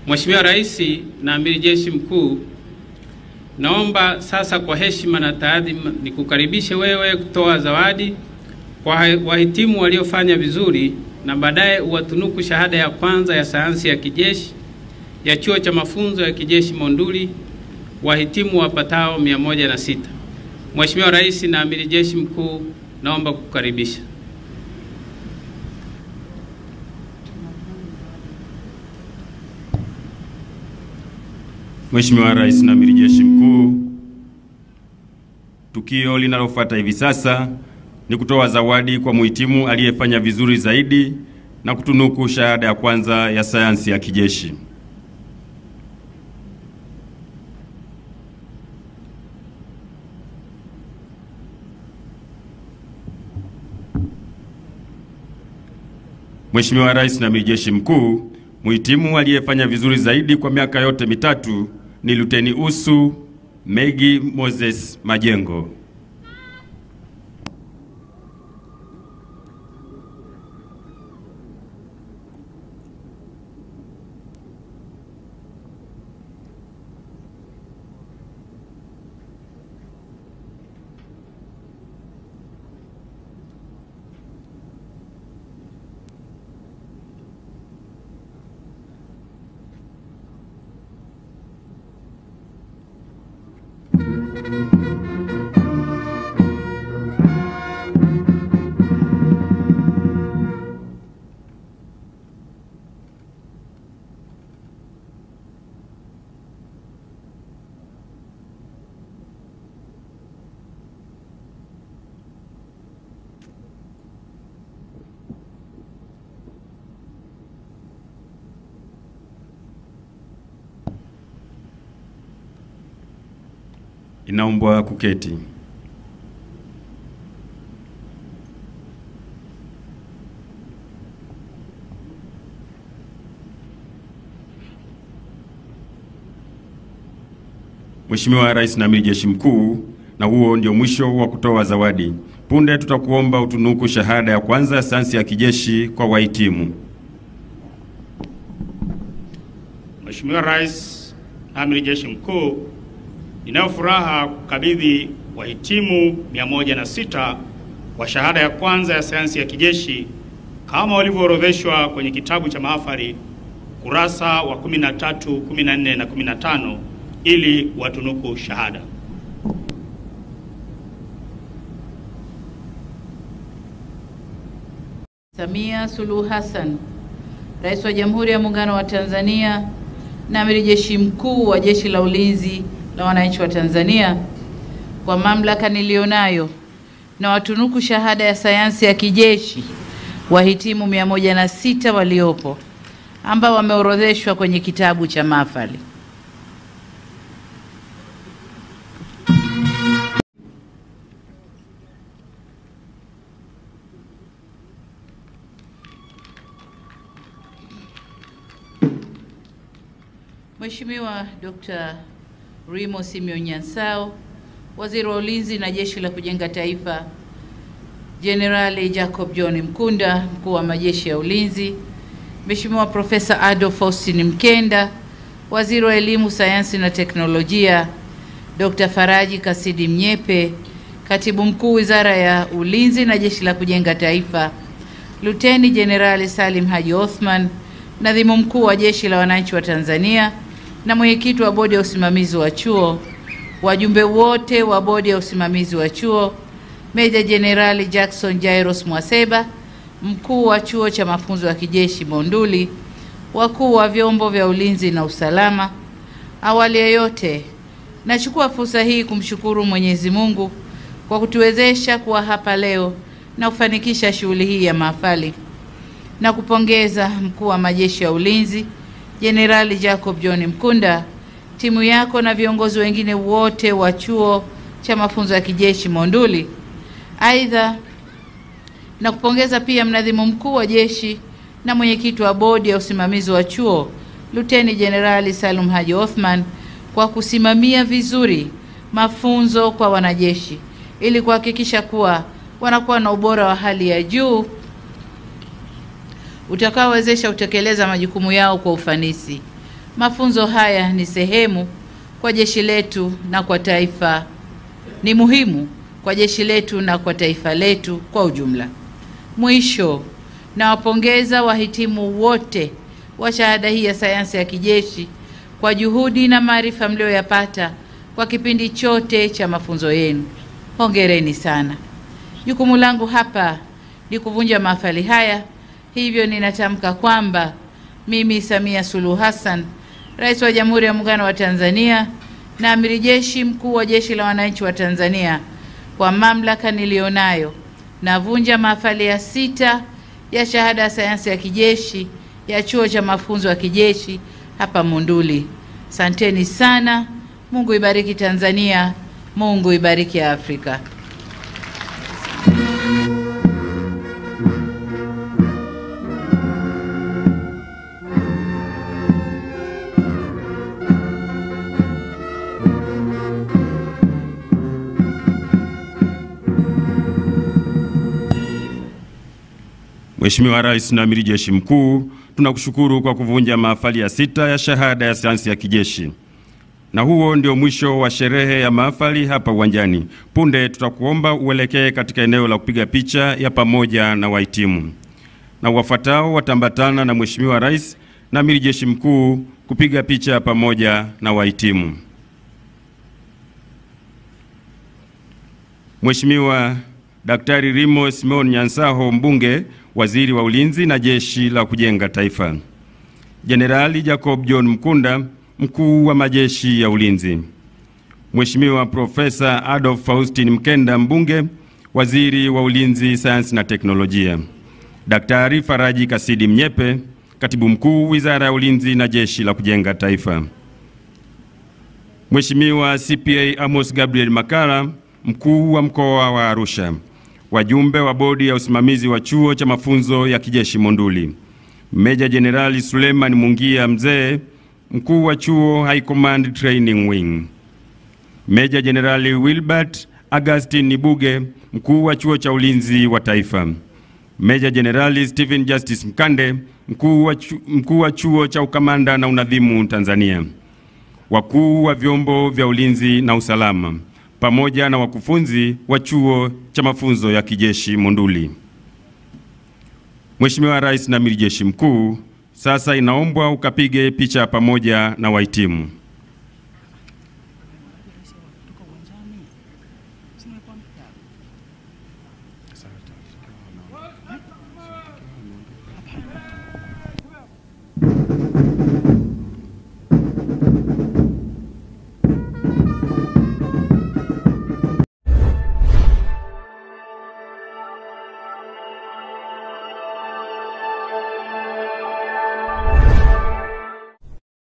Mheshimiwa Rais na Amiri Jeshi Mkuu, naomba sasa kwa heshima na taadhima nikukaribishe wewe kutoa zawadi kwa wahitimu waliofanya vizuri na baadaye uwatunuku shahada ya kwanza ya sayansi ya kijeshi ya Chuo cha Mafunzo ya Kijeshi Monduli, wahitimu wapatao 106. Mheshimiwa Rais na Amiri Jeshi Mkuu, naomba kukaribisha. Mheshimiwa Rais na Amiri Jeshi Mkuu, tukio linalofuata hivi sasa ni kutoa zawadi kwa muhitimu aliyefanya vizuri zaidi na kutunuku shahada ya kwanza ya sayansi ya kijeshi. Mheshimiwa Rais na Amiri Jeshi Mkuu, muhitimu aliyefanya vizuri zaidi kwa miaka yote mitatu ni Luteni Usu Megi Moses Majengo. Inaombwa kuketi. Mheshimiwa Rais na Amiri Jeshi Mkuu, na huo ndio mwisho wa kutoa zawadi. Punde tutakuomba utunuku shahada ya kwanza ya sayansi ya kijeshi kwa wahitimu. Mheshimiwa Rais na Amiri Jeshi Mkuu, ninayo furaha kukabidhi wahitimu 106 wa shahada ya kwanza ya sayansi ya kijeshi kama walivyoorodheshwa kwenye kitabu cha mahafali kurasa wa 13, 14 na 15 ili watunuku shahada. Samia Suluhu Hassan, Rais wa Jamhuri ya Muungano wa Tanzania na Amiri Jeshi Mkuu wa Jeshi la Ulinzi la Wananchi wa Tanzania, kwa mamlaka nilionayo na watunuku shahada ya sayansi ya kijeshi wahitimu 106 waliopo ambao wameorodheshwa kwenye kitabu cha mahafali. Mheshimiwa Dr. Rimo Simeon Nyansao, Waziri wa Ulinzi na Jeshi la Kujenga Taifa, Jenerali Jacob John Mkunda, Mkuu wa Majeshi ya Ulinzi, Mheshimiwa Profesa Adolf Faustin Mkenda, Waziri wa Elimu, Sayansi na Teknolojia, Dr. Faraji Kasidi Mnyepe, Katibu Mkuu Wizara ya Ulinzi na Jeshi la Kujenga Taifa, Luteni Jenerali Salim Haji Othman, Nadhimu Mkuu wa Jeshi la Wananchi wa Tanzania na Mwenyekiti wa Bodi ya Usimamizi wa Chuo, wajumbe wote wa Bodi ya Usimamizi wa Chuo, Meja Jenerali Jackson Jairos Mwaseba, Mkuu wa Chuo cha Mafunzo ya Kijeshi Monduli, wakuu wa vyombo vya ulinzi na usalama. Awali ya yote, nachukua fursa hii kumshukuru Mwenyezi Mungu kwa kutuwezesha kuwa hapa leo na kufanikisha shughuli hii ya mahafali, na kupongeza Mkuu wa Majeshi ya Ulinzi Jenerali Jacob John Mkunda, timu yako na viongozi wengine wote wa Chuo cha Mafunzo ya Kijeshi Monduli. Aidha, na kupongeza pia Mnadhimu Mkuu wa Jeshi na Mwenyekiti wa Bodi ya Usimamizi wa Chuo Luteni Jenerali Salim Haji Othman kwa kusimamia vizuri mafunzo kwa wanajeshi ili kuhakikisha kuwa wanakuwa na ubora wa hali ya juu utakaowezesha kutekeleza majukumu yao kwa ufanisi. Mafunzo haya ni sehemu kwa jeshi letu na kwa taifa, ni muhimu kwa jeshi letu na kwa taifa letu kwa ujumla. Mwisho, nawapongeza wahitimu wote wa shahada hii ya sayansi ya kijeshi kwa juhudi na maarifa mlioyapata kwa kipindi chote cha mafunzo yenu. Hongereni sana. Jukumu langu hapa ni kuvunja mahafali haya, hivyo ninatamka kwamba mimi Samia Suluhu Hassan, Rais wa Jamhuri ya Muungano wa Tanzania na Amiri Jeshi Mkuu wa Jeshi la Wananchi wa Tanzania, kwa mamlaka nilionayo, navunja mahafali ya 6 ya shahada ya sayansi ya kijeshi ya Chuo cha Mafunzo ya Kijeshi hapa Monduli. Asanteni sana. Mungu ibariki Tanzania. Mungu ibariki Afrika. Mheshimiwa Rais na Amiri Jeshi Mkuu, tunakushukuru kwa kuvunja mahafali ya 6 ya shahada ya sayansi ya kijeshi. Na huo ndio mwisho wa sherehe ya mahafali hapa uwanjani. Punde tutakuomba uelekee katika eneo la kupiga picha ya pamoja na wahitimu. Na wafuatao watambatana na Mheshimiwa Rais na Amiri Jeshi Mkuu kupiga picha ya pamoja na wahitimu. Mheshimiwa Daktari Rimo Simeon Nyansaho, Mbunge, Waziri wa Ulinzi na Jeshi la Kujenga Taifa. Jenerali Jacob John Mkunda, Mkuu wa Majeshi ya Ulinzi. Mheshimiwa Profesa Adolf Faustin Mkenda, Mbunge, Waziri wa Ulinzi, Sayansi na Teknolojia. Daktari Faraji Kasidi Mnyepe, Katibu Mkuu, Wizara ya Ulinzi na Jeshi la Kujenga Taifa. Mheshimiwa CPA Amos Gabriel Makara, Mkuu wa Mkoa wa Arusha. Wajumbe wa Bodi ya Usimamizi wa Chuo cha Mafunzo ya Kijeshi Monduli. Meja Jenerali Suleiman Mungia Mzee, Mkuu wa Chuo High Command Training Wing. Meja Jenerali Wilbert Augustine Nibuge, Mkuu wa Chuo cha Ulinzi wa Taifa. Meja Jenerali Stephen Justice Mkande, Mkuu wa Chuo cha Ukamanda na Unadhimu Tanzania. Wakuu wa vyombo vya ulinzi na usalama, pamoja na wakufunzi wa Chuo cha Mafunzo ya Kijeshi Monduli. Mheshimiwa Rais na Amiri Jeshi Mkuu, sasa inaombwa ukapige picha pamoja na wahitimu.